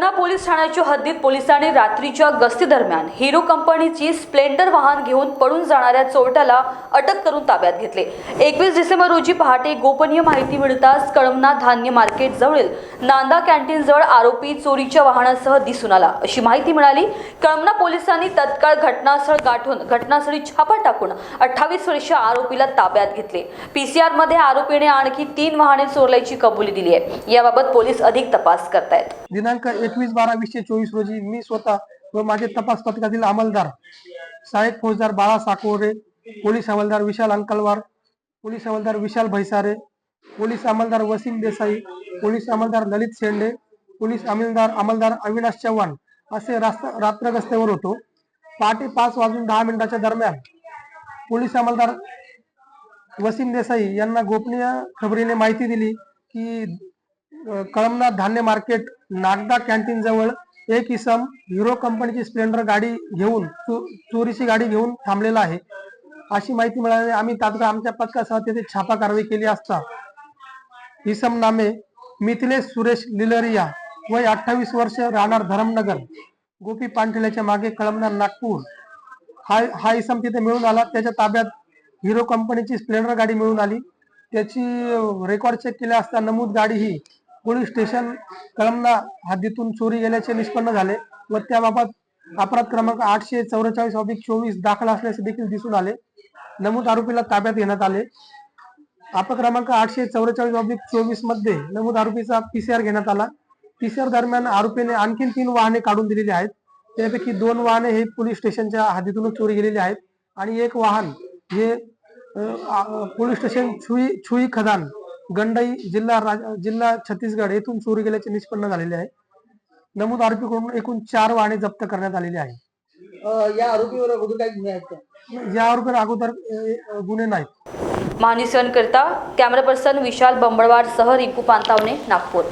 Kalamna police ठाण्याच्या हद्दीत पोलिसांनी रात्रीच्या गस्ती दरम्यान हिरो कंपनीची स्प्लेंडर वाहन घेऊन पळून जाणाऱ्या चोरट्याला अटक करून ताब्यात घेतले। 21 डिसेंबर रोजी पहाटे गोपनीय माहिती मिळताच कळमना धान्य मार्केट जवळील नांदा कॅन्टीन जवळ आरोपी चोरीच्या वाहनासह दिसून आला अशी माहिती मिळाली। कळमना पोलिसांनी तत्काळ घटनास्थळ गाठून घटनास्थळी छापा टाकून 28 वर्षीय आरोपीला ताब्यात घेतले। पीसीआर मध्ये आरोपीने आणखी 3 वाहने चोरल्याची कबुली दिली आहे। याबाबत पोलीस अधिक तपास करतायत। दिनांक 21/12/2024 रोजी मी स्वतः व माझे तपास पथकातील अंमलदार सहाय्यक फौजदार बाळा साकोरे, पोलीस हवालदार विशाल अंकलवार, पोलीस हवालदार विशाल भैसारे, पोलीस अंमलदार वसीम देसाई, पोलीस अंमलदार ललित शेंडे, पोलीस अंमलदार अविनाश चव्हाण असे रात्र गस्तीवर होतो। पहाटे 5:10 दरम्यान पोलीस अंमलदार वसीम देसाई यांना गोपनीय खबरीने माहिती दिली की कळमना धान्य मार्केट नागदा कॅन्टीन जवळ एक इसम हिरो कंपनीची स्प्लेंडर गाडी घेऊन चोरीची गाडी घेऊन थांबलेला आहे। अशी माहिती मिळाली आम्ही तात्काळ आमच्या पथकासह तेथे छापा कारवाई केली असता इसम नामे मिथिलेश सुरेश लिलरिया वय 28 वर्ष राहणार धरमनगर गोपी पानठेल्याच्या मागे कळमना नागपूर हा इसम तिथे मिळून आला। त्याच्या ताब्यात हिरो कंपनीची स्प्लेंडर गाडी मिळून आली। त्याची रेकॉर्ड चेक केले असता नमूद गाडी ही पोलीस स्टेशन कळमना हद्दीतून चोरी गेल्याचे निष्पन्न झाले व त्याबाबत अपराध क्रमांक 844/24 दाखल असल्याचे देखील दिसून आले। नमूद आरोपीला ताब्यात घेण्यात आले। अपराध क्रमांक 844/24 मध्ये नमूद आरोपीचा पीसीआर घेण्यात आला। पीसीआर दरम्यान आरोपीने आणखी 3 वाहने काढून दिलेली आहेत। त्यापैकी 2 वाहने हे पोलीस स्टेशनच्या हद्दीतून चोरी गेलेली आहेत आणि एक वाहन हे पोलीस स्टेशन छुई खदान गंडई जिल्हा छत्तीसगड येथून चोरी गेल्याचे निष्पन्न झालेले आहे। नमूद आरोपीकडून एकूण 4 वाहने जप्त करण्यात आलेली आहेत। या आरोपीवर अगोदर काही गुन्हे आहेत का? या आरोपीवर अगोदर गुन्हे नाहीत। महानिसन करता कॅमेरा पर्सन विशाल बंबळवाड सह रिंकू पांतावणे, नागपूर।